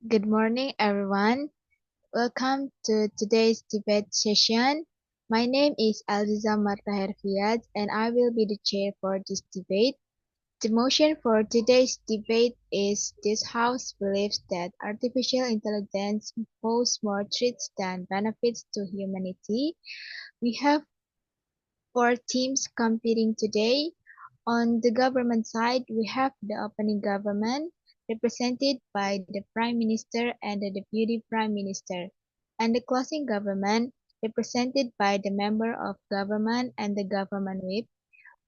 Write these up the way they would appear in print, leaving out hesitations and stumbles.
Good morning, everyone. Welcome to today's debate session. My name is Alziza Herviaz, and I will be the chair for this debate. The motion for today's debate is this House believes that artificial intelligence poses more threats than benefits to humanity. We have four teams competing today. On the government side, we have the opening government, represented by the Prime Minister and the Deputy Prime Minister, and the closing government, represented by the Member of Government and the Government Whip.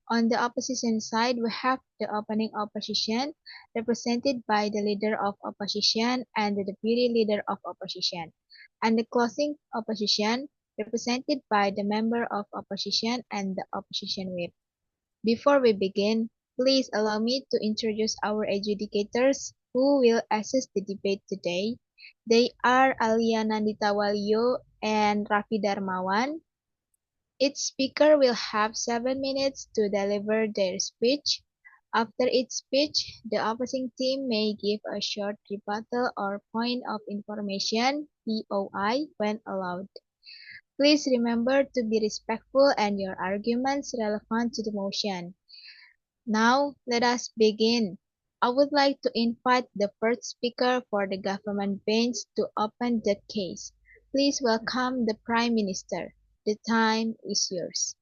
On the opposition side, we have the opening opposition, represented by the Leader of Opposition and the Deputy Leader of Opposition, and the closing opposition, represented by the Member of Opposition and the Opposition Whip. Before we begin, please allow me to introduce our adjudicators who will assist the debate today. They are Aliyya, Nandita, Waluyo, and Raffi Dharmawan. Each speaker will have 7 minutes to deliver their speech. After each speech, the opposing team may give a short rebuttal or point of information (POI) when allowed. Please remember to be respectful and your arguments relevant to the motion. Now, let us begin. I would like to invite the first speaker for the government bench to open the case. Please welcome the Prime Minister. The time is yours.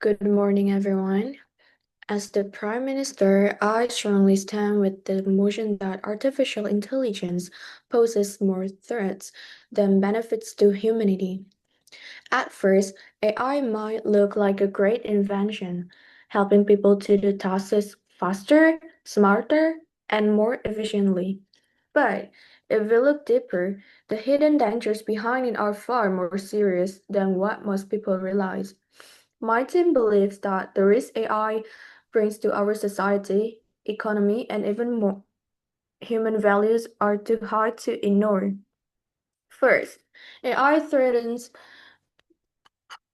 Good morning, everyone. As the Prime Minister, I strongly stand with the motion that artificial intelligence poses more threats than benefits to humanity. At first, AI might look like a great invention, helping people to do tasks faster, smarter, and more efficiently. But if we look deeper, the hidden dangers behind it are far more serious than what most people realize. My team believes that the risk AI brings to our society, economy, and even more human values are too high to ignore. First, AI threatens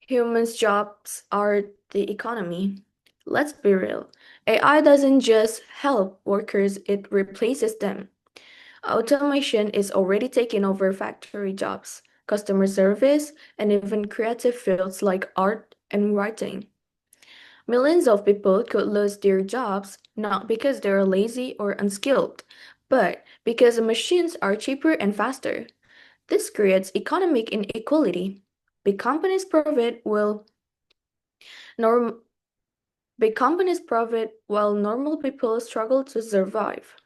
humans' jobs are the economy. Let's be real. AI doesn't just help workers, it replaces them. Automation is already taking over factory jobs, customer service, and even creative fields like art and writing. Millions of people could lose their jobs not because they're lazy or unskilled, but because machines are cheaper and faster. This creates economic inequality. Big companies profit while norm big companies profit while normal people struggle to survive.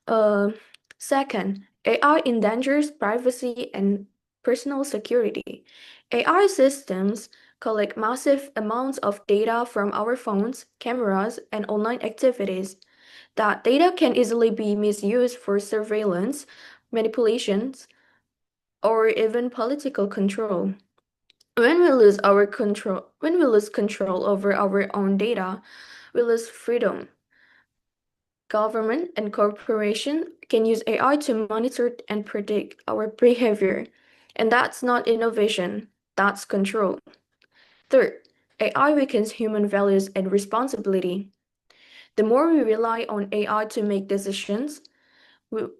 Uh, Second, AI endangers privacy and personal security. AI systems collect massive amounts of data from our phones, cameras, and online activities. That data can easily be misused for surveillance, manipulations, or even political control. When we lose control over our own data, we lose freedom. Government and corporations can use AI to monitor and predict our behavior. And that's not innovation, that's control. Third, AI weakens human values and responsibility. The more we rely on AI to make decisions, w-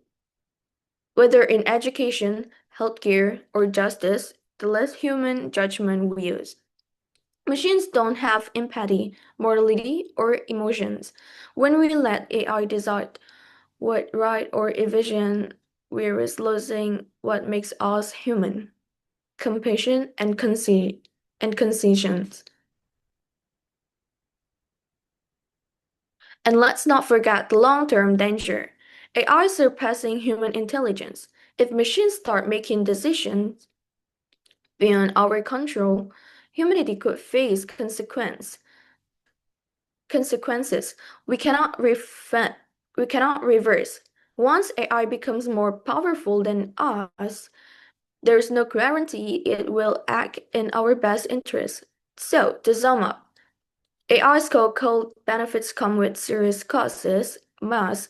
whether in education, healthcare, or justice, the less human judgment we use. Machines don't have empathy, morality, or emotions. When we let AI decide what right or evasion, we risk losing what makes us human: compassion and conscience. And let's not forget the long-term danger. AI surpassing human intelligence. If machines start making decisions beyond our control, humanity could face consequences we cannot reverse. Once AI becomes more powerful than us, there's no guarantee it will act in our best interest. So, to sum up, AI's so-called benefits come with serious costs: mass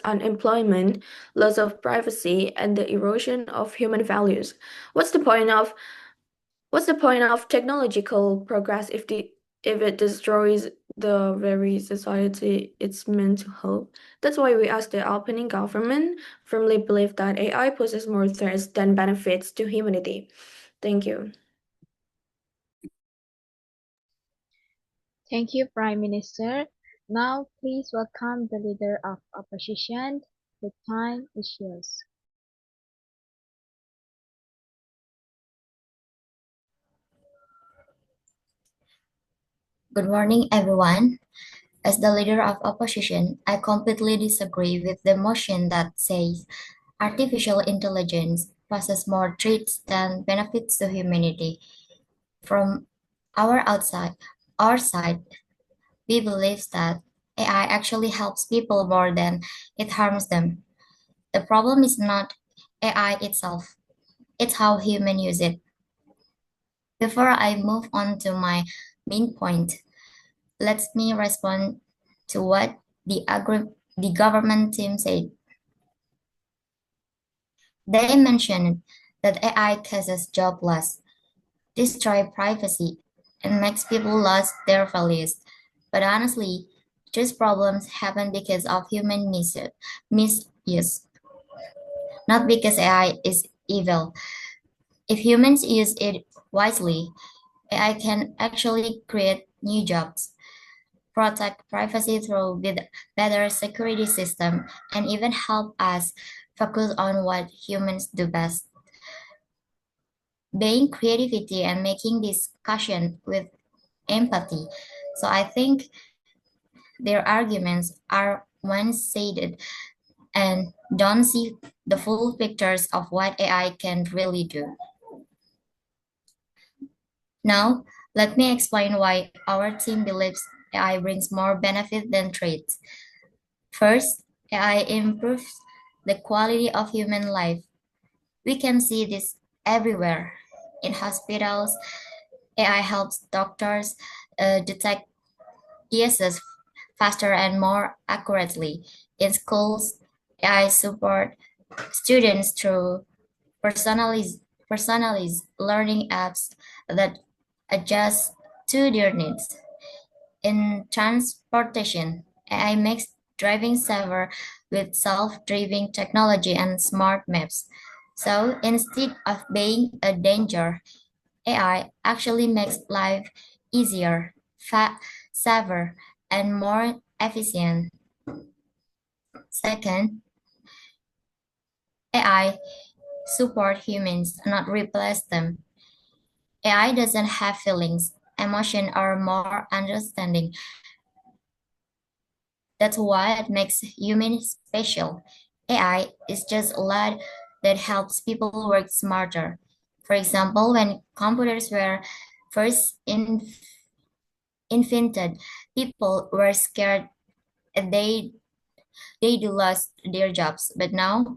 unemployment, loss of privacy, and the erosion of human values. What's the point of What's the point of technological progress if it destroys the very society it's meant to help. That's why we as the opening government firmly believe that AI poses more threats than benefits to humanity. Thank you. Thank you, Prime Minister. Now, please welcome the Leader of Opposition. The time is yours. Good morning, everyone. As the leader of opposition, I completely disagree with the motion that says artificial intelligence poses more threats than benefits to humanity. From our side, we believe that AI actually helps people more than it harms them. The problem is not AI itself, it's how humans use it. Before I move on to my main point, let me respond to what the government team said. They mentioned that AI causes job loss, destroys privacy, and makes people lose their values. But honestly, these problems happen because of human misuse, not because AI is evil. If humans use it wisely, AI can actually create new jobs, protect privacy through with better security system, and even help us focus on what humans do best, being creativity and making discussion with empathy. So I think their arguments are one-sided and don't see the full pictures of what AI can really do. Now, let me explain why our team believes AI brings more benefit than threats. First, AI improves the quality of human life. We can see this everywhere. In hospitals, AI helps doctors detect cases faster and more accurately. In schools, AI support students through personalized learning apps that adjust to their needs. In transportation, AI makes driving safer with self-driving technology and smart maps. So instead of being a danger, AI actually makes life easier, safer, and more efficient. Second, AI support humans, not replace them. AI doesn't have feelings, emotion, or more understanding. That's what makes humans special. AI is just a lot that helps people work smarter. For example, when computers were first invented, people were scared they do lost their jobs. But now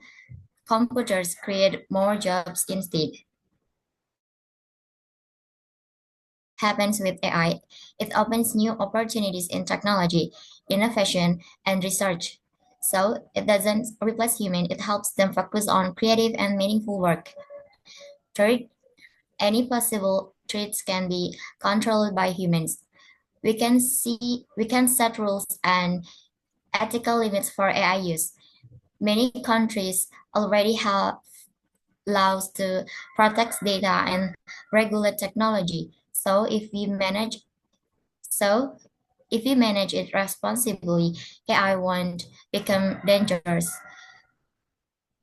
computers create more jobs instead. Happens with AI, it opens new opportunities in technology, innovation, and research. So it doesn't replace human, it helps them focus on creative and meaningful work. Third, any possible threats can be controlled by humans. We can set rules and ethical limits for AI use. Many countries already have laws to protect data and regulate technology. So if we manage it responsibly, AI won't become dangerous.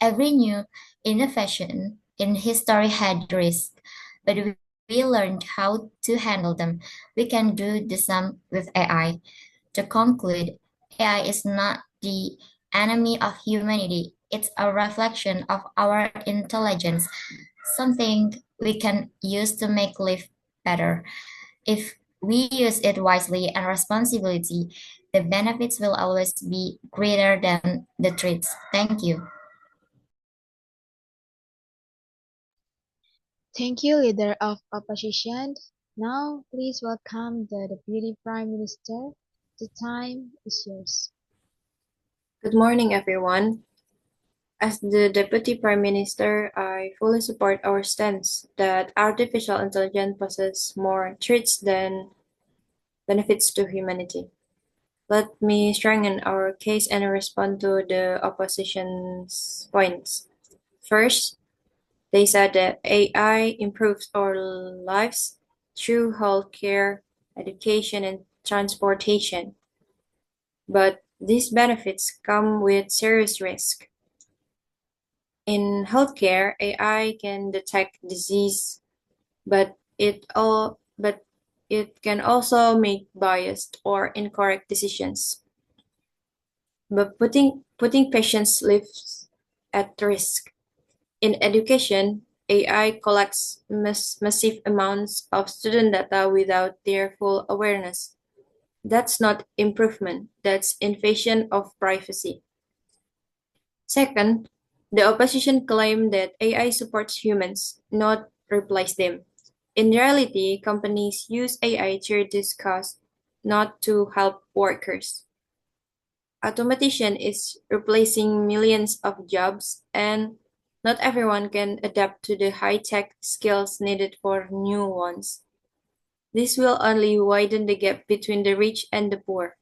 Every new innovation in history had risk, but we learned how to handle them. We can do the same with AI. To conclude, AI is not the enemy of humanity. It's a reflection of our intelligence, something we can use to make life better. If we use it wisely and responsibility, the benefits will always be greater than the threats. Thank you. Thank you, Leader of Opposition. Now, please welcome the Deputy Prime Minister. The time is yours. Good morning, everyone. As the Deputy Prime Minister, I fully support our stance that artificial intelligence poses more threats than benefits to humanity. Let me strengthen our case and respond to the opposition's points. First, they said that AI improves our lives through healthcare, education, and transportation. But these benefits come with serious risk. In healthcare, AI can detect disease, but it can also make biased or incorrect decisions, but putting patients' lives at risk. In education, AI collects massive amounts of student data without their full awareness. That's not improvement, that's invasion of privacy. Second, the opposition claimed that AI supports humans, not replace them. In reality, companies use AI to reduce costs, not to help workers. Automation is replacing millions of jobs, and not everyone can adapt to the high-tech skills needed for new ones. This will only widen the gap between the rich and the poor.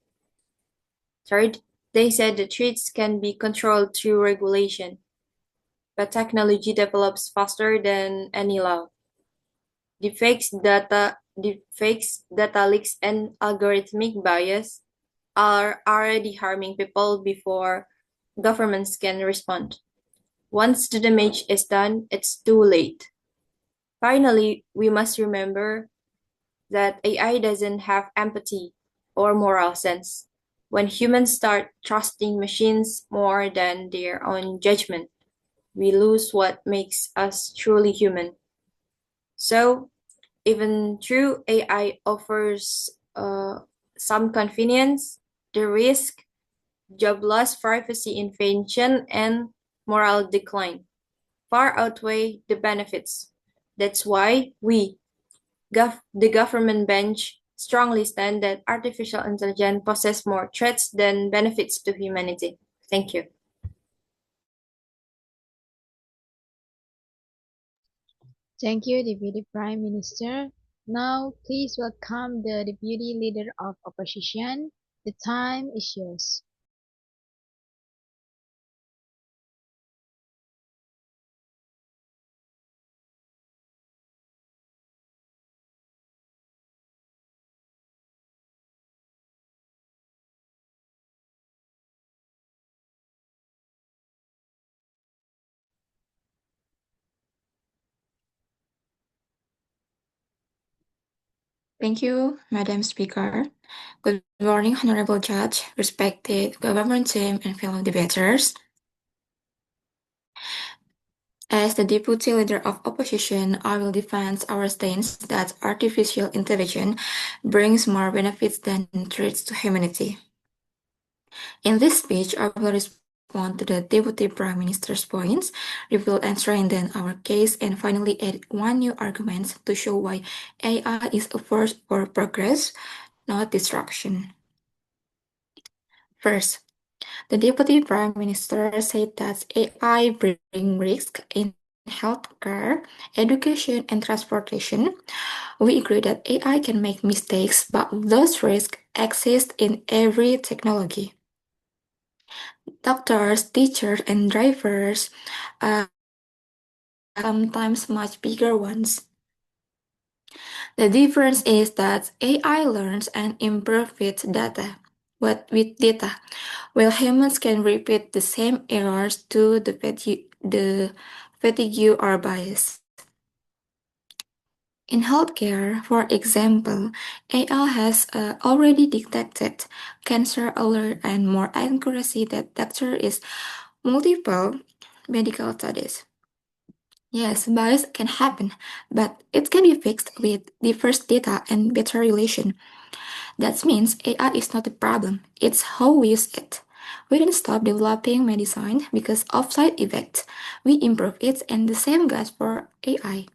Third, they said the threats can be controlled through regulation, but technology develops faster than any law. Deepfakes, data leaks, and algorithmic bias are already harming people before governments can respond. Once the damage is done, it's too late. Finally, we must remember that AI doesn't have empathy or moral sense. When humans start trusting machines more than their own judgment, we lose what makes us truly human. So, even though AI offers some convenience, the risk, job loss, privacy invasion, and moral decline far outweigh the benefits. That's why we, the government bench, strongly stand that artificial intelligence poses more threats than benefits to humanity. Thank you. Thank you, Deputy Prime Minister. Now, please welcome the Deputy Leader of Opposition. The time is yours. Thank you, Madam Speaker. Good morning, Honorable Judge, respected government team, and fellow debaters. As the Deputy Leader of Opposition, I will defend our stance that artificial intelligence brings more benefits than threats to humanity. In this speech, I will respond to the Deputy Prime Minister's points, reveal and strengthen our case, and finally add one new argument to show why AI is a force for progress, not destruction. First, the Deputy Prime Minister said that AI brings risk in healthcare, education, and transportation. We agree that AI can make mistakes, but those risks exist in every technology. Doctors, teachers, and drivers are sometimes much bigger ones. The difference is that AI learns and improves with data, while humans can repeat the same errors to the fatigue or bias. In healthcare, for example, AI has already detected cancer earlier and more accuracy that doctor is multiple medical studies. Yes, bias can happen, but it can be fixed with diverse data and better relation. That means AI is not the problem, it's how we use it. We didn't stop developing medicine because of side effects. We improve it, and the same goes for AI.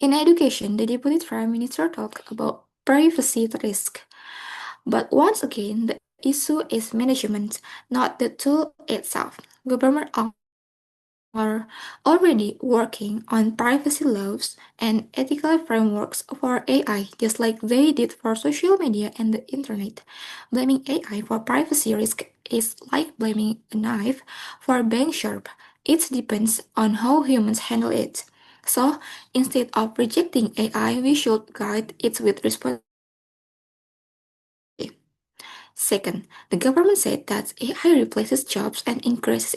In education, the Deputy Prime Minister talked about privacy risk. But once again, the issue is management, not the tool itself. Government are already working on privacy laws and ethical frameworks for AI, just like they did for social media and the internet. Blaming AI for privacy risk is like blaming a knife for being sharp. It depends on how humans handle it. So, instead of rejecting AI, we should guide it with responsibility. Second, the government said that AI replaces jobs and increases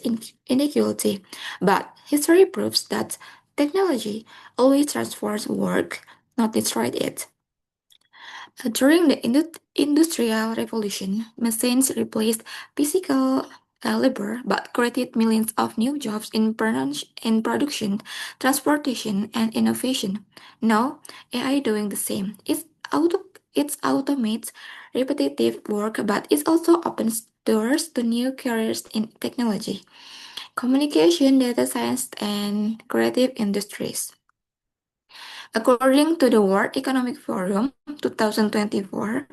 inequality, but history proves that technology always transforms work, not destroys it. During the Industrial Revolution, machines replaced physical labor but created millions of new jobs in production, transportation, and innovation. Now, AI doing the same. It automates repetitive work, but it also opens doors to new careers in technology, communication, data science, and creative industries. According to the World Economic Forum 2024,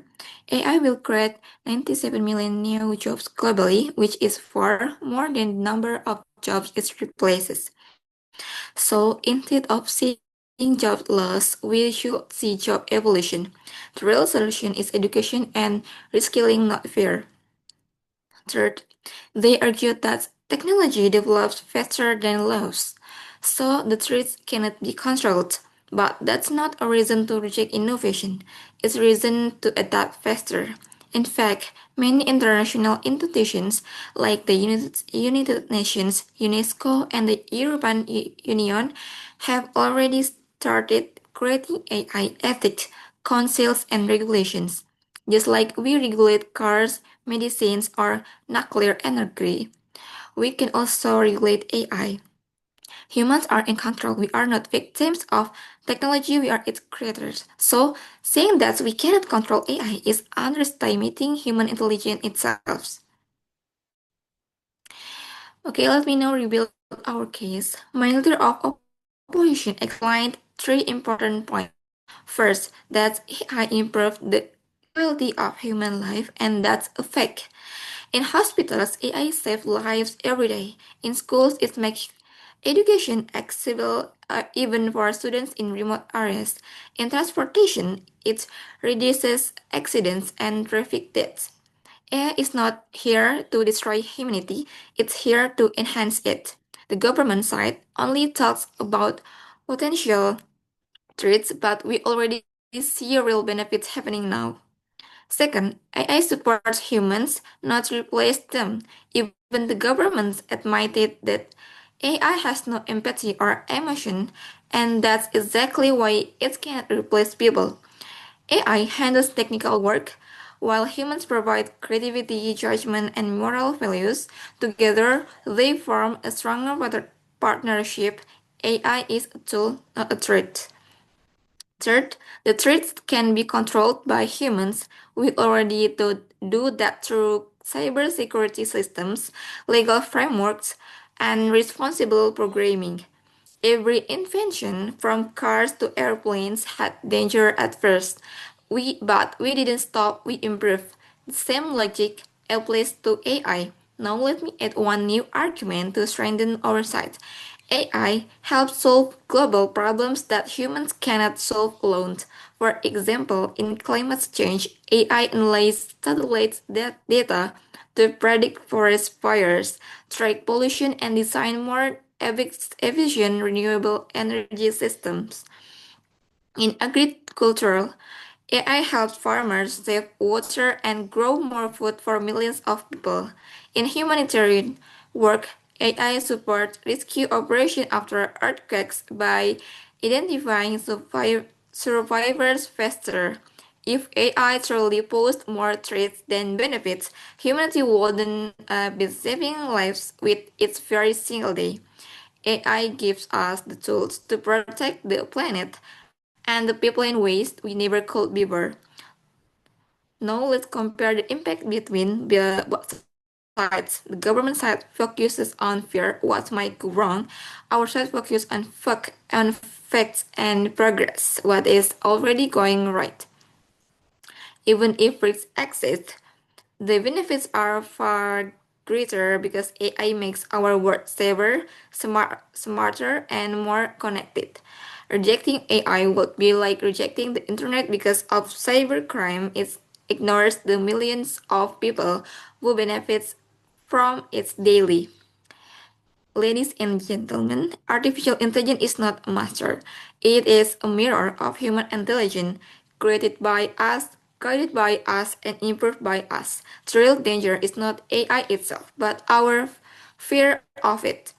AI will create 97 million new jobs globally, which is far more than the number of jobs it replaces. So instead of seeing job loss, we should see job evolution. The real solution is education and reskilling, not fear. Third, they argued that technology develops faster than laws, so the threats cannot be controlled. But that's not a reason to reject innovation, it's a reason to adapt faster. In fact, many international institutions like the United Nations, UNESCO, and the European Union have already started creating AI ethics, councils, and regulations. Just like we regulate cars, medicines, or nuclear energy, we can also regulate AI. Humans are in control. We are not victims of technology, we are its creators. So, saying that we cannot control AI is underestimating human intelligence itself. Okay, let me now rebuild our case. My leader of opposition explained three important points. First, that AI improved the quality of human life, and that's a fact. In hospitals, AI saves lives every day. In schools, it makes education accessible even for students in remote areas. In transportation, it reduces accidents and traffic deaths. AI is not here to destroy humanity, it's here to enhance it. The government side only talks about potential threats, but we already see real benefits happening now. Second, AI supports humans, not replace them. Even the governments admitted that AI has no empathy or emotion, and that's exactly why it can't replace people. AI handles technical work, while humans provide creativity, judgment, and moral values. Together, they form a stronger partnership. AI is a tool, not a threat. Third, the threats can be controlled by humans. We already do that through cybersecurity systems, legal frameworks, and responsible programming. Every invention, from cars to airplanes, had danger at first. But we didn't stop, we improved. The same logic applies to AI. Now let me add one new argument to strengthen our side. AI helps solve global problems that humans cannot solve alone. For example, in climate change, AI analyzes satellite data to predict forest fires, track pollution, and design more efficient renewable energy systems. In agriculture, AI helps farmers save water and grow more food for millions of people. In humanitarian work, AI supports rescue operations after earthquakes by identifying survivors faster. If AI truly posed more threats than benefits, humanity wouldn't be saving lives with its very single day. AI gives us the tools to protect the planet and the people in ways we never could before. Now let's compare the impact between the both sides. The government side focuses on fear, what might go wrong. Our side focuses on facts and progress, what is already going right. Even if risks exist, the benefits are far greater because AI makes our world safer, smarter, and more connected. Rejecting AI would be like rejecting the internet because of cybercrime. It ignores the millions of people who benefit from it daily. Ladies and gentlemen, artificial intelligence is not a master. It is a mirror of human intelligence, created by us, guided by us, and improved by us. The real danger is not AI itself, but our fear of it.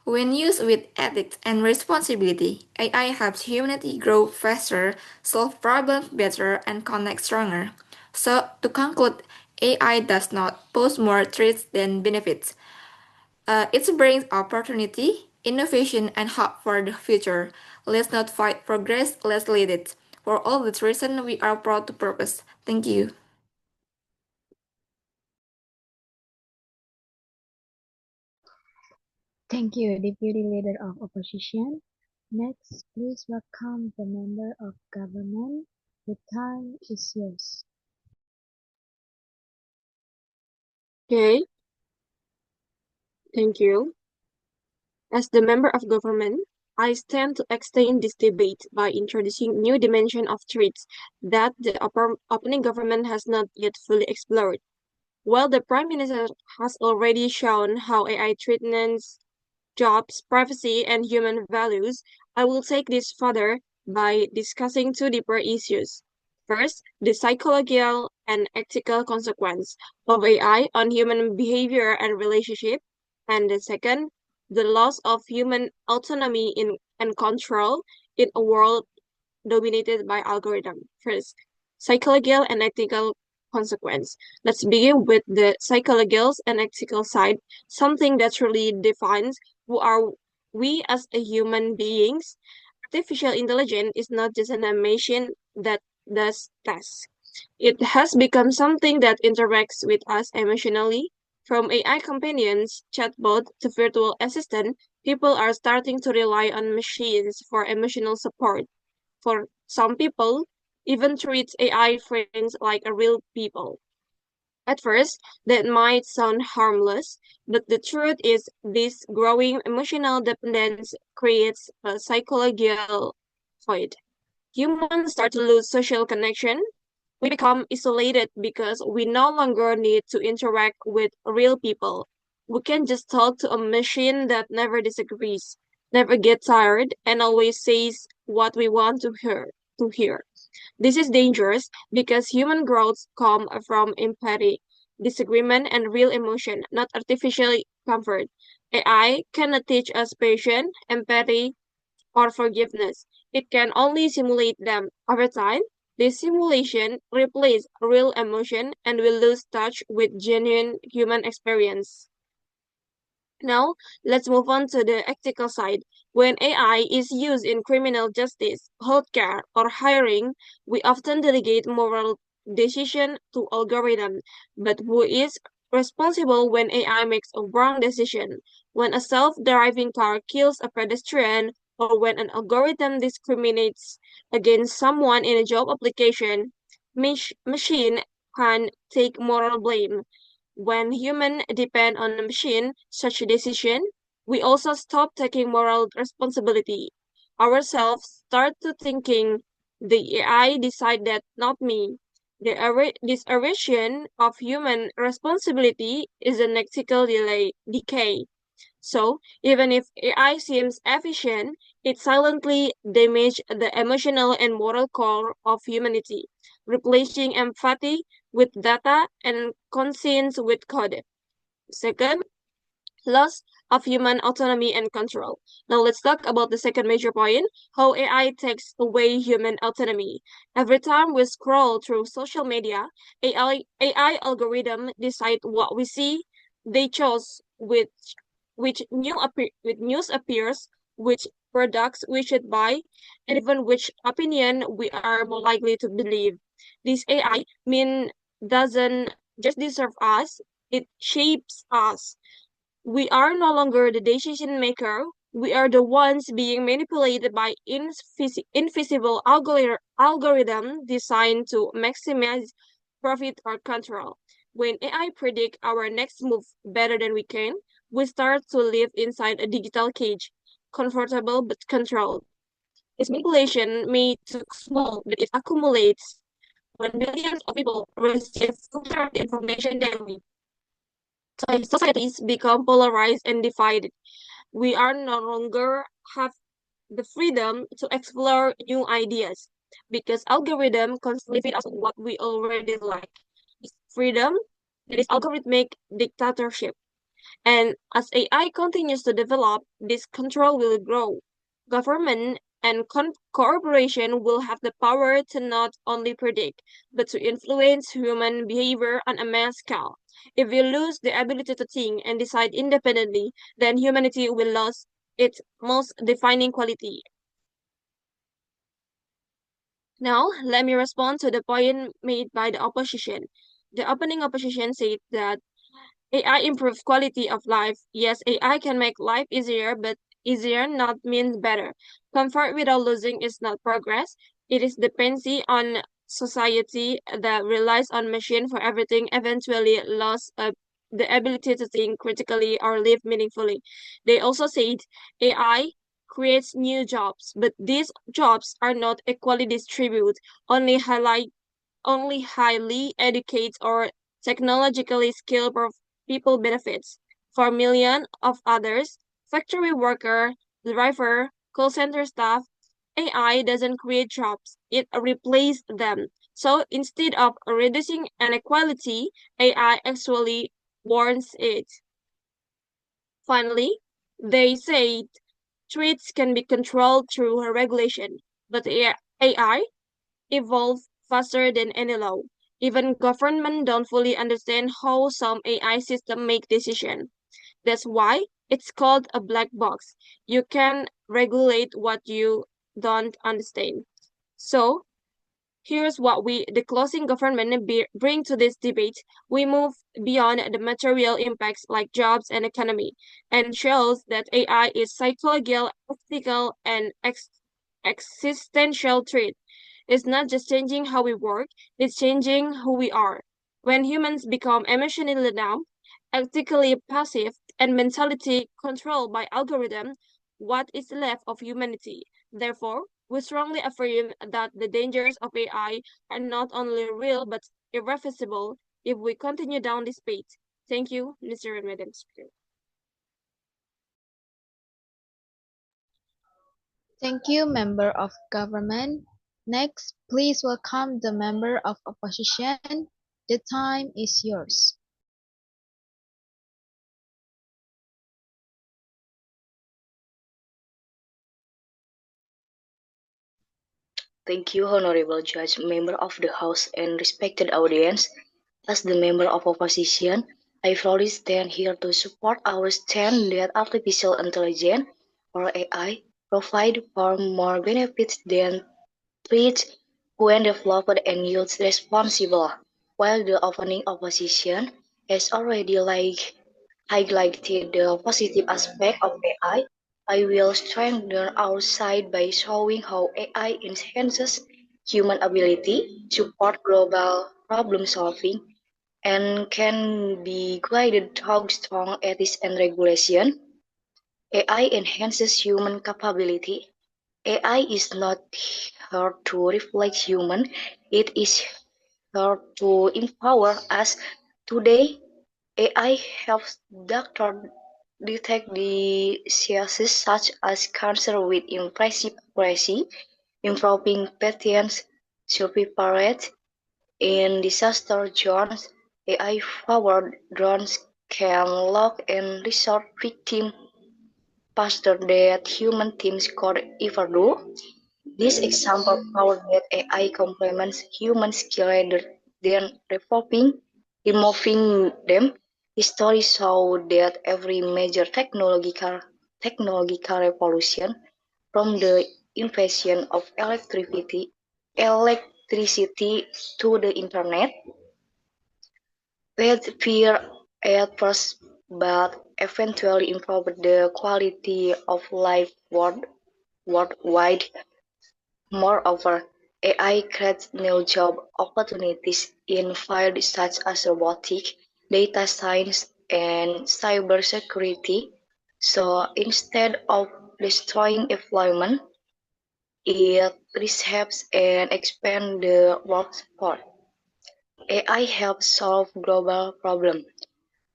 When used with ethics and responsibility, AI helps humanity grow faster, solve problems better, and connect stronger. So, to conclude, AI does not pose more threats than benefits. It brings opportunity, innovation, and hope for the future. Let's not fight progress, let's lead it. For all these reasons, we are proud to purpose. Thank you. Thank you, Deputy Leader of Opposition. Next, please welcome the Member of Government. The time is yours. Okay, thank you. As the member of government, I stand to extend this debate by introducing new dimension of threats that the opening government has not yet fully explored. While the Prime Minister has already shown how AI threatens jobs, privacy, and human values, I will take this further by discussing two deeper issues. First, the psychological and ethical consequence of AI on human behavior and relationship, and the second, the loss of human autonomy and control in a world dominated by algorithm. First, psychological and ethical consequence. Let's begin with the psychological and ethical side, something that really defines who are we as a human beings. Artificial intelligence is not just an machine that does tasks. It has become something that interacts with us emotionally. From AI companions, chatbot to virtual assistant, people are starting to rely on machines for emotional support. For some people, even treats AI friends like a real people. At first, that might sound harmless, but the truth is this growing emotional dependence creates a psychological void. Humans start to lose social connection. We become isolated because we no longer need to interact with real people. We can just talk to a machine that never disagrees, never gets tired, and always says what we want to hear. This is dangerous because human growth comes from empathy, disagreement, and real emotion, not artificial comfort. AI cannot teach us patience, empathy, or forgiveness. It can only simulate them. Over time, this simulation replaces real emotion and will lose touch with genuine human experience. Now, let's move on to the ethical side. When AI is used in criminal justice, healthcare, or hiring, we often delegate moral decision to algorithm. But who is responsible when AI makes a wrong decision? When a self-driving car kills a pedestrian, or when an algorithm discriminates against someone in a job application, machine can take moral blame. When humans depend on a machine, such a decision, we also stop taking moral responsibility. Ourselves start to thinking the AI decide that, not me. This erosion of human responsibility is an ethical decay. So, even if AI seems efficient, it silently damages the emotional and moral core of humanity, replacing empathy with data and conscience with code. Second, loss of human autonomy and control. Now let's talk about the second major point, how AI takes away human autonomy. Every time we scroll through social media, AI algorithm decide what we see. They chose which news appears, which products we should buy, and even which opinion we are more likely to believe. This AI doesn't just deserve us, it shapes us. We are no longer the decision maker. We are the ones being manipulated by invisible algorithm designed to maximize profit or control. When AI predict our next move better than we can, we start to live inside a digital cage, comfortable but controlled. Its manipulation may look small, but it accumulates. When billions of people receive filtered information daily, societies become polarized and divided. We are no longer have the freedom to explore new ideas because algorithm constantly feed us what we already like. It's freedom that is algorithmic dictatorship. And as AI continues to develop, this control will grow. Government and cooperation will have the power to not only predict, but to influence human behavior on a mass scale. If we lose the ability to think and decide independently, then humanity will lose its most defining quality. Now, let me respond to the point made by the opposition. The opening opposition said that AI improves quality of life. Yes, AI can make life easier, but easier not means better. Comfort without losing is not progress. It is dependency on society that relies on machine for everything eventually lost the ability to think critically or live meaningfully. They also said AI creates new jobs, but these jobs are not equally distributed, only highly educated or technologically skilled people benefits. For millions of others, factory worker, driver, call center staff, AI doesn't create jobs, it replaces them. So instead of reducing inequality, AI actually warns it. Finally, they say threats can be controlled through regulation, but AI evolve faster than any law. Even government don't fully understand how some AI systems make decisions. That's why it's called a black box. You can regulate what you don't understand. So here's what the closing government bring to this debate. We move beyond the material impacts like jobs and economy and shows that AI is psychological, ethical, and existential threat. It's not just changing how we work, it's changing who we are. When humans become emotionally numb, ethically passive, and mentality controlled by algorithm, what is left of humanity? Therefore, we strongly affirm that the dangers of AI are not only real but irreversible if we continue down this path. Thank you, Mr. and Madam Speaker. Thank you, Member of Government. Next, please welcome the Member of Opposition. The time is yours. Thank you, Honorable Judge, Member of the House, and respected audience. As the Member of Opposition, I fully stand here to support our stand that artificial intelligence, or AI, provide far more benefits than threats when developed and used responsible. While the opening opposition has already highlighted the positive aspect of AI, I will strengthen our side by showing how AI enhances human ability, support global problem solving, and can be guided through strong ethics and regulation. AI enhances human capability. AI is not here to replace human, it is here to empower us. Today, AI helps doctors detect diseases such as cancer with impressive accuracy, improving patients' survival rates. In disaster zones, AI-powered drones can locate and resolve victims faster than human teams could ever do. This example proves that AI complements human skill rather than removing them. History shows that every major technological revolution, from the invention of electricity to the internet, with fear at first but eventually improved the quality of life worldwide. Moreover, AI creates new job opportunities in fields such as robotics, data science, and cybersecurity. So instead of destroying employment, it reshapes and expands the workforce. AI helps solve global problems.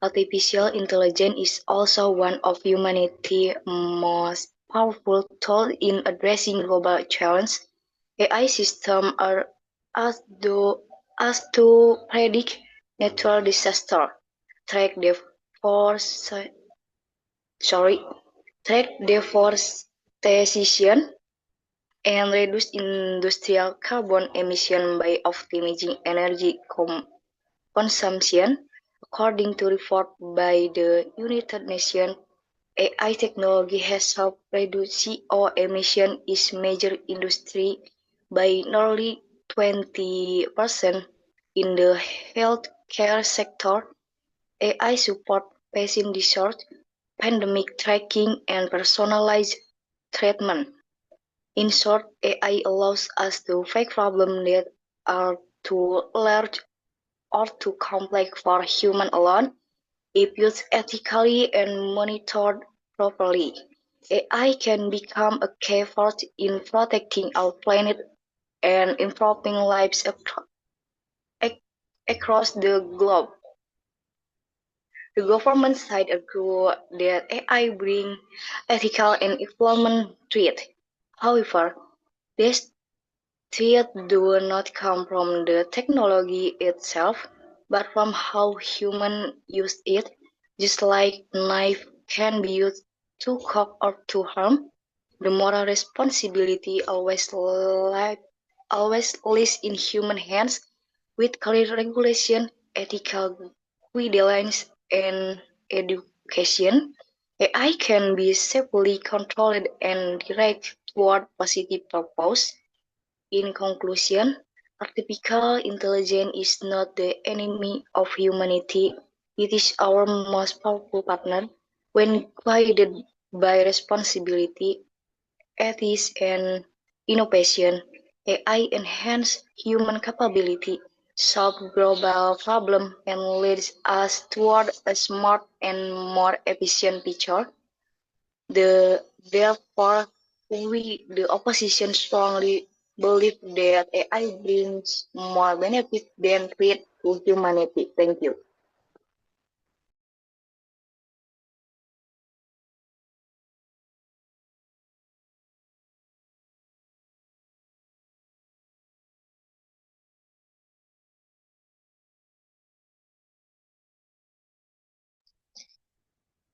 Artificial intelligence is also one of humanity's most powerful tools in addressing global challenges. AI systems are asked to predict natural disasters, track deforestation, track deforestation, and reduce industrial carbon emission by optimizing energy consumption. According to report by the United Nations, AI technology has helped reduce CO emission in major industry by nearly 20%. In the healthcare sector, AI support patient research, pandemic tracking, and personalized treatment. In short, AI allows us to fix problems that are too large or too complex for humans alone. If used ethically and monitored properly, AI can become a key force in protecting our planet and improving lives across the globe. The government side agree that AI brings ethical and employment threats. However, these threats do not come from the technology itself, but from how humans use it. Just like a knife can be used to cut or to harm, the moral responsibility always lies in human hands. With clear regulation, ethical guidelines, and education, AI can be safely controlled and directed toward positive purpose. In conclusion, artificial intelligence is not the enemy of humanity. It is our most powerful partner. When guided by responsibility, ethics, and innovation, AI enhances human capability, solve global problems, and leads us toward a smart and more efficient future. Therefore, we, the opposition, strongly believe that AI brings more benefit than threat to humanity. Thank you.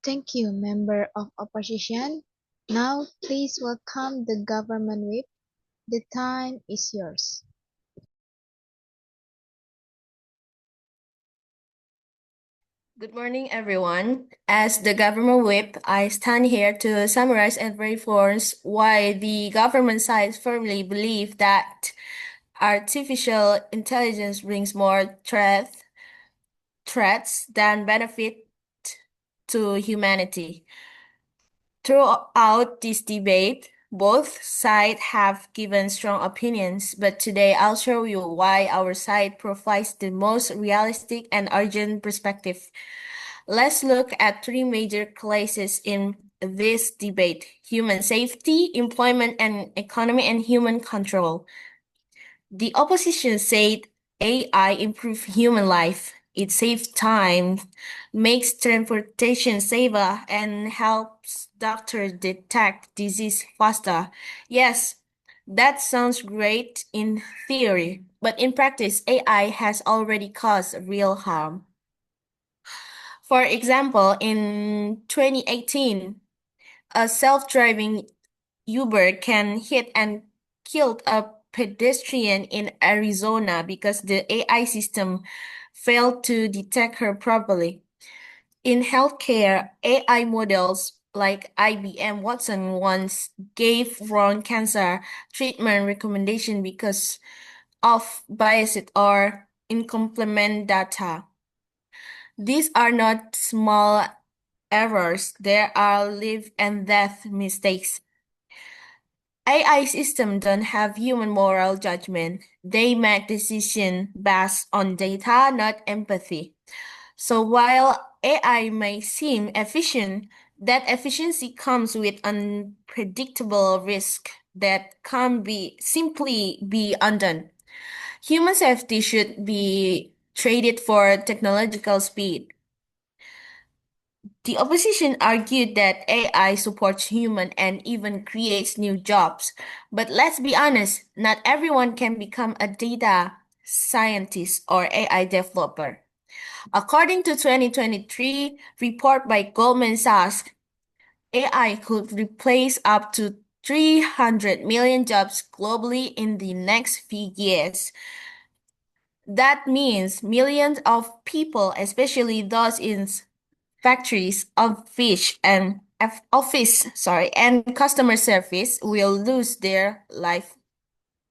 Thank you, Member of Opposition. Now, please welcome the Government Whip. The time is yours. Good morning, everyone. As the government whip, I stand here to summarize and reinforce why the government side firmly believe that artificial intelligence brings more threats than benefit to humanity. Throughout this debate, both sides have given strong opinions, but today I'll show you why our side provides the most realistic and urgent perspective. Let's look at three major classes in this debate: human safety, employment and economy, and human control. The opposition said AI improves human life. It saves time, makes transportation safer, and helps doctors detect disease faster. Yes, that sounds great in theory, but in practice, AI has already caused real harm. For example, in 2018, a self-driving Uber can hit and killed a pedestrian in Arizona because the AI system failed to detect her properly. In healthcare, AI models like IBM Watson once gave wrong cancer treatment recommendation because of biased or incomplete data. These are not small errors, there are life and death mistakes. AI systems don't have human moral judgment. They make decisions based on data, not empathy. So while AI may seem efficient, that efficiency comes with unpredictable risk that can't be simply be undone. Human safety should be traded for technological speed. The opposition argued that AI supports human and even creates new jobs. But let's be honest, not everyone can become a data scientist or AI developer. According to 2023 report by Goldman Sachs, AI could replace up to 300 million jobs globally in the next few years. That means millions of people, especially those in factories, and customer service, will lose their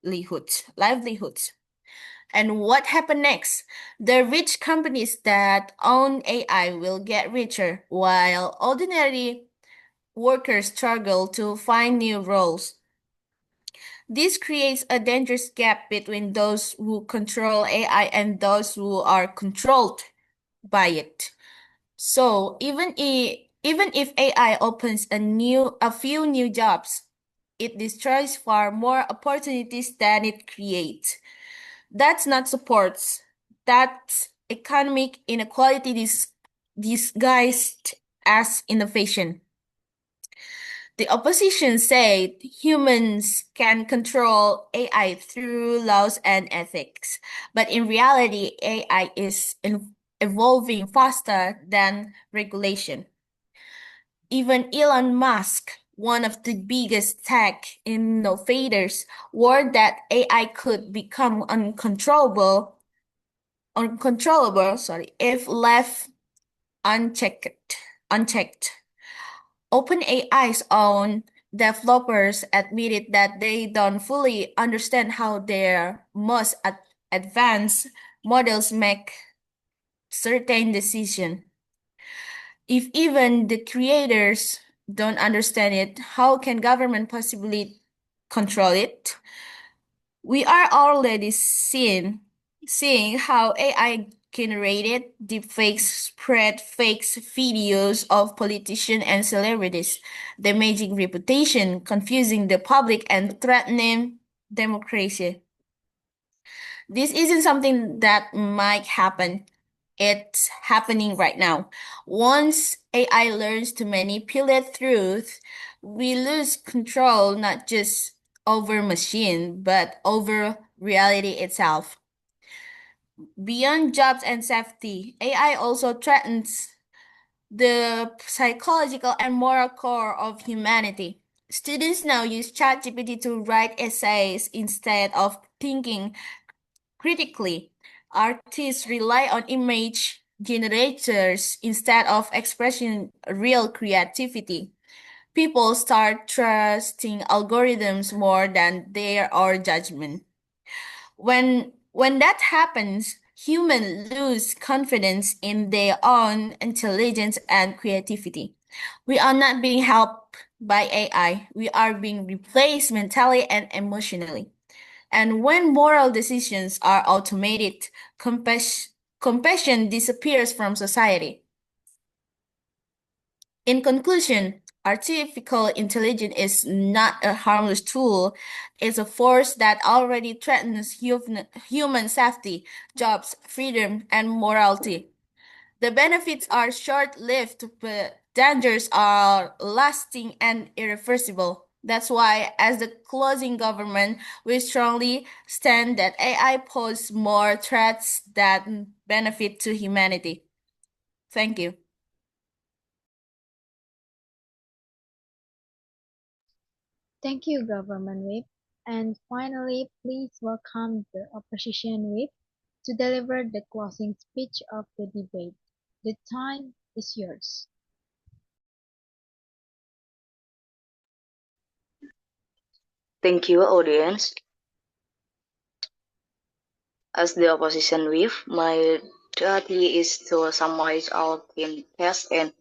livelihoods. And what happened next? The rich companies that own AI will get richer, while ordinary workers struggle to find new roles. This creates a dangerous gap between those who control AI and those who are controlled by it. So even if AI opens a few new jobs, it destroys far more opportunities than it creates. That's not supports. That's economic inequality disguised as innovation. The opposition said humans can control AI through laws and ethics, but in reality, AI is evolving faster than regulation. Even Elon Musk, one of the biggest tech innovators, warned that AI could become uncontrollable, if left unchecked. OpenAI's own developers admitted that they don't fully understand how their most advanced models make certain decisions. If even the creators don't understand it, how can government possibly control it? We are already seeing how AI generated deepfakes spread fake videos of politicians and celebrities, damaging reputation, confusing the public, and threatening democracy. This isn't something that might happen. It's happening right now. Once AI learns to manipulate truth, we lose control not just over machine, but over reality itself. Beyond jobs and safety, AI also threatens the psychological and moral core of humanity. Students now use ChatGPT to write essays instead of thinking critically. Artists rely on image generators instead of expressing real creativity. People start trusting algorithms more than their own judgment. When that happens, humans lose confidence in their own intelligence and creativity. We are not being helped by AI. We are being replaced mentally and emotionally. And when moral decisions are automated, compassion disappears from society. In conclusion, artificial intelligence is not a harmless tool. It's a force that already threatens human safety, jobs, freedom, and morality. The benefits are short-lived, but dangers are lasting and irreversible. That's why, as the closing government, we strongly stand that AI poses more threats than benefit to humanity. Thank you. Thank you, Government Whip. And finally, please welcome the Opposition Whip to deliver the closing speech of the debate. The time is yours. Thank you, audience. As the opposition whip, my duty is to summarize our team test and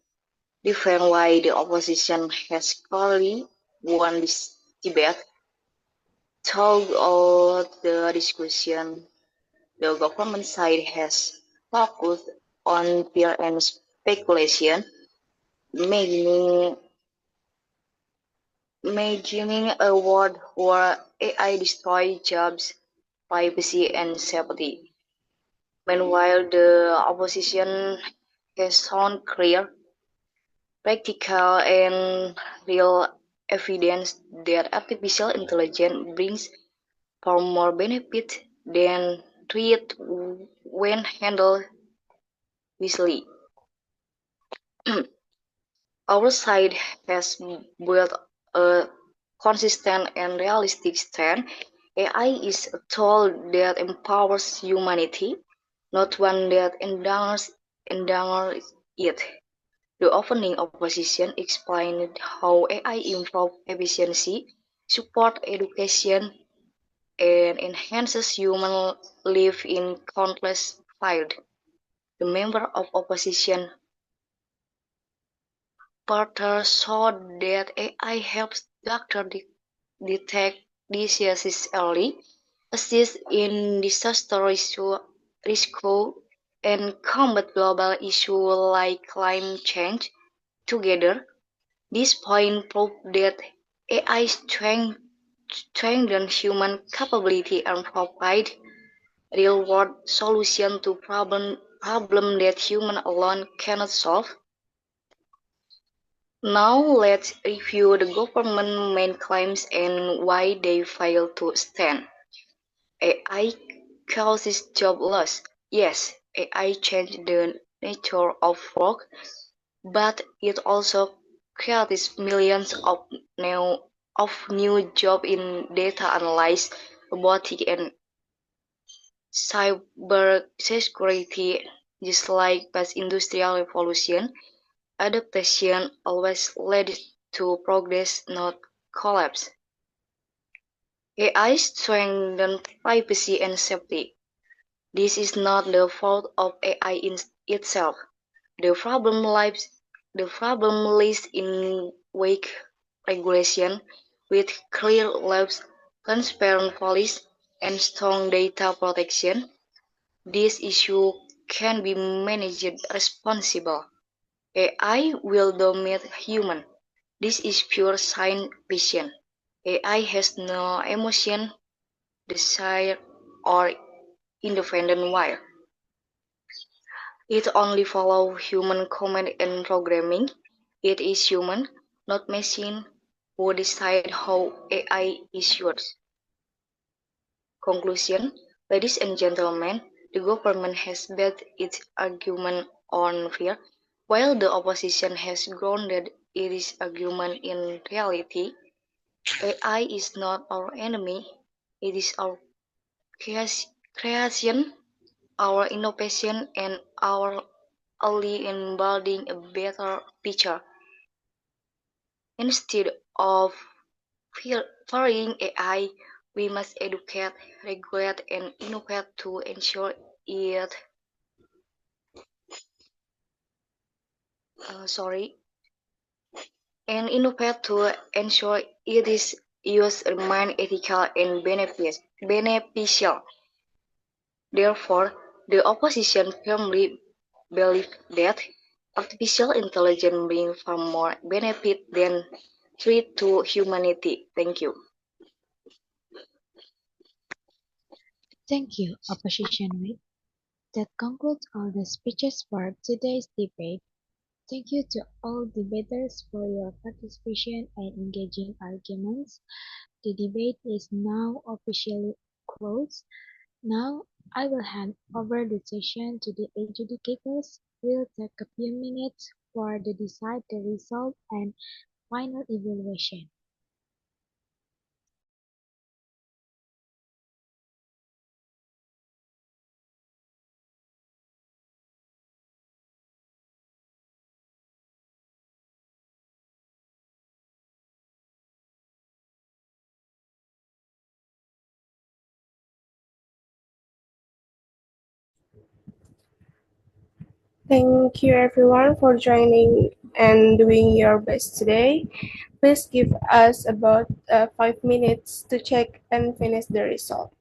defend why the opposition has clearly won this debate. Throughout the discussion, the government side has focused on fear and speculation, imagining a world where AI destroys jobs, privacy, and safety. Meanwhile, the opposition has shown clear, practical, and real evidence that artificial intelligence brings far more benefit than threat when handled wisely. Our side has built a consistent and realistic stand. AI is a tool that empowers humanity, not one that endangers it. The opening opposition explained how AI improves efficiency, support education, and enhances human life in countless fields. The member of opposition further showed that AI helps doctors detect diseases early, assist in disaster rescue, and combat global issues like climate change. Together, this point proves that AI strengthens human capability and provides real-world solutions to problems that humans alone cannot solve. Now let's review the government's main claims and why they fail to stand. AI causes job loss. Yes, AI changed the nature of work, but it also creates millions of new jobs in data analysis, robotics, and cybersecurity. Just like past industrial revolution, adaptation always led to progress, not collapse. AI strengthens privacy and safety. This is not the fault of AI in itself. The problem lies in weak regulation, with clear laws, transparent policies, and strong data protection. This issue can be managed responsibly. AI will dominate human. This is pure science fiction. AI has no emotion, desire, or independent will. It only follows human command and programming. It is human, not machine, who decide how AI is used. Conclusion: ladies and gentlemen, the government has based its argument on fear, while the opposition has grounded its argument in reality. AI is not our enemy, it is our creation, our innovation, and our ally in building a better future. Instead of fearing AI, we must educate, regulate, and innovate to ensure it. Sorry, and innovate to ensure it is used remain ethical and beneficial. Therefore, the opposition firmly believes that artificial intelligence brings far more benefit than threat to humanity. Thank you. Thank you, Opposition Whip. That concludes all the speeches for today's debate. Thank you to all debaters for your participation and engaging arguments. The debate is now officially closed. Now, I will hand over the session to the adjudicators. We'll take a few minutes for to decide the result and final evaluation. Thank you everyone for joining and doing your best today. Please give us about 5 minutes to check and finish the result.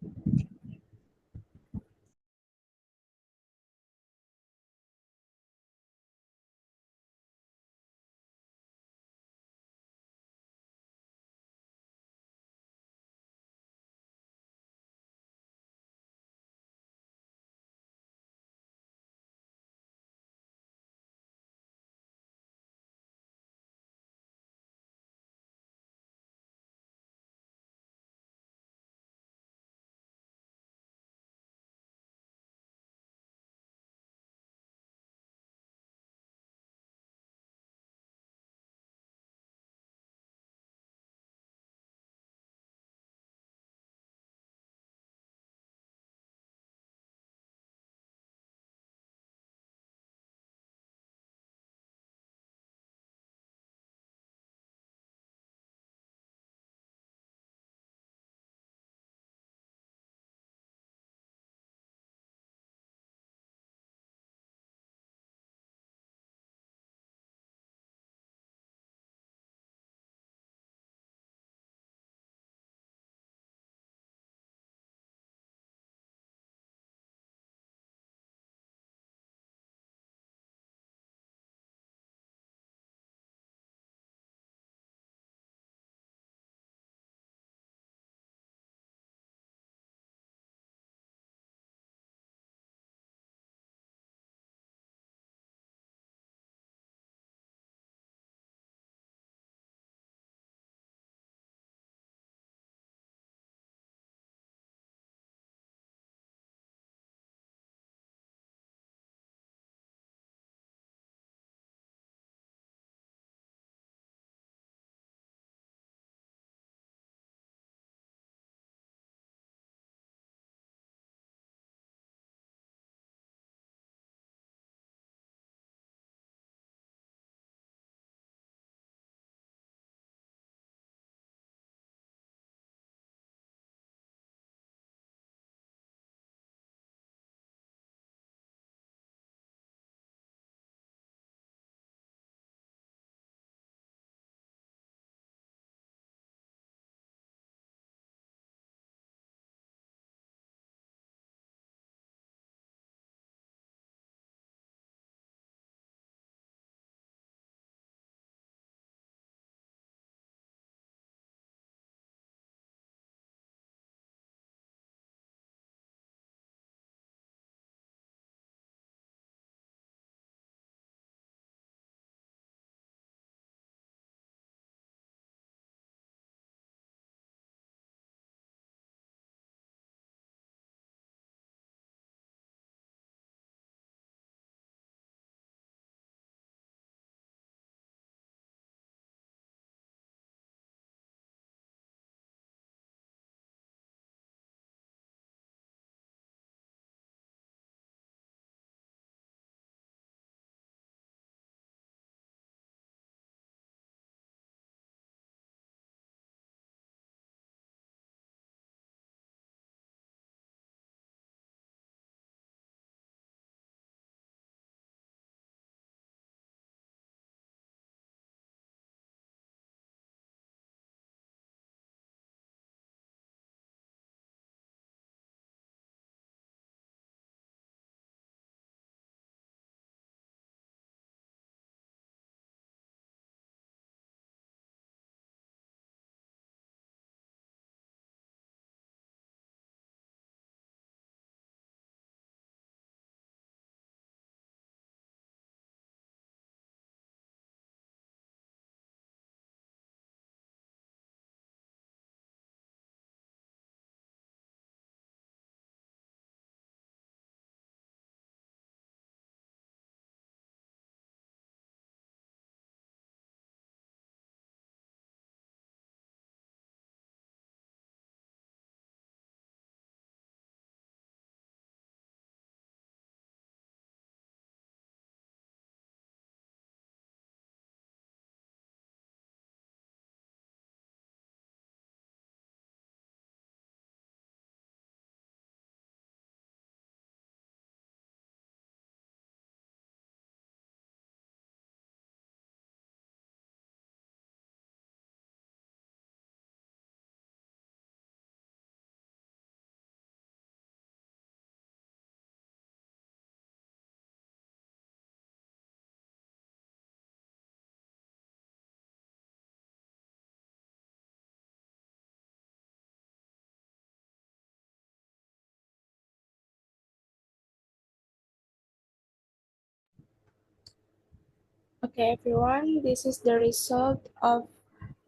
Okay, everyone, this is the result of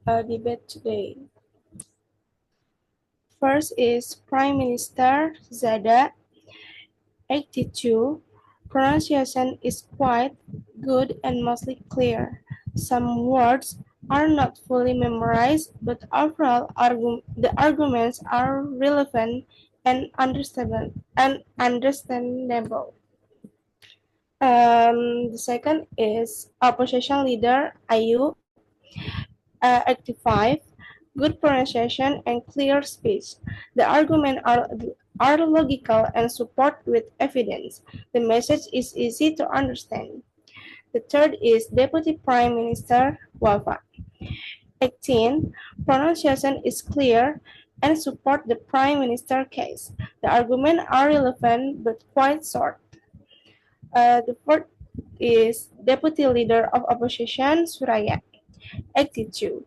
a debate today. First is Prime Minister Zada, 82. Pronunciation is quite good and mostly clear. Some words are not fully memorized, but overall the arguments are relevant and understandable. The second is opposition leader Ayu, 85. Good pronunciation and clear speech. The arguments are logical and support with evidence. The message is easy to understand. The third is Deputy Prime Minister Wafa. 18. Pronunciation is clear and support the Prime Minister case. The arguments are relevant but quite short. The fourth is Deputy Leader of Opposition Tsurayya. 82.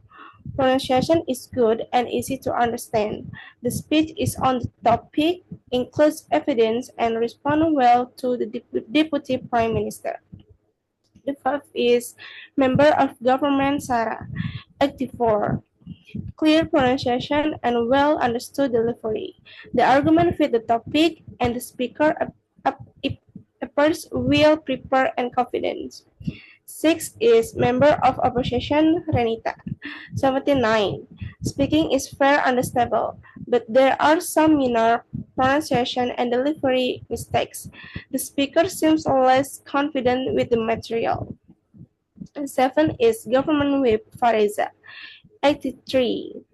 Pronunciation is good and easy to understand. The speech is on the topic, includes evidence, and responds well to the Deputy Prime Minister. The fifth is Member of Government Tsara. 84. Clear pronunciation and well understood delivery. The argument fit the topic, and the speaker appears well prepared and confident. 6 is Member of Opposition Renita. 79. Speaking is fair and stable, but there are some minor pronunciation and delivery mistakes. The speaker seems less confident with the material. 7 is Government Whip Vareza. 83.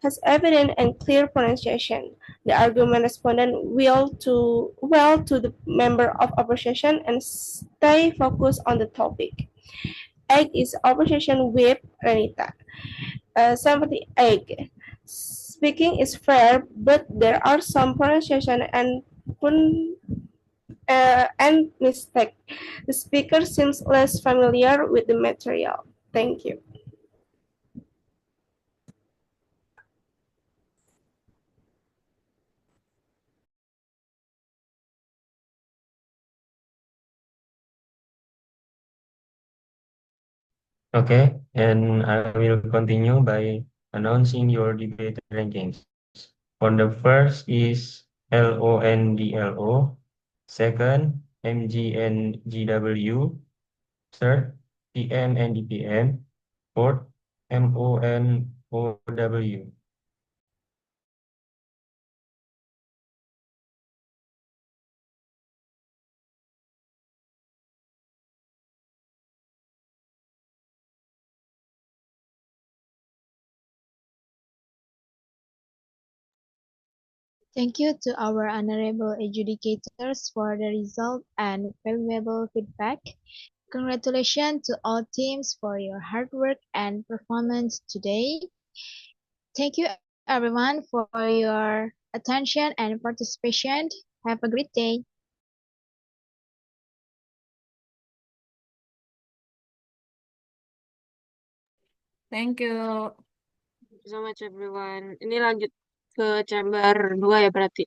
Has evident and clear pronunciation. The argument responded well to the member of opposition and stay focused on the topic. 8 is opposition whip Renita. 78. Speaking is fair, but there are some pronunciation and mistake. The speaker seems less familiar with the material. Thank you. Okay, and I will continue by announcing your debate rankings. For the first is LONDLO, second MGNGW, third PM, fourth MONOW. Thank you to our honorable adjudicators for the result and valuable feedback. Congratulations to all teams for your hard work and performance today. Thank you everyone for your attention and participation. Have a great day. Thank you. Thank you so much everyone. Ini lanjut ke chamber 2 ya berarti.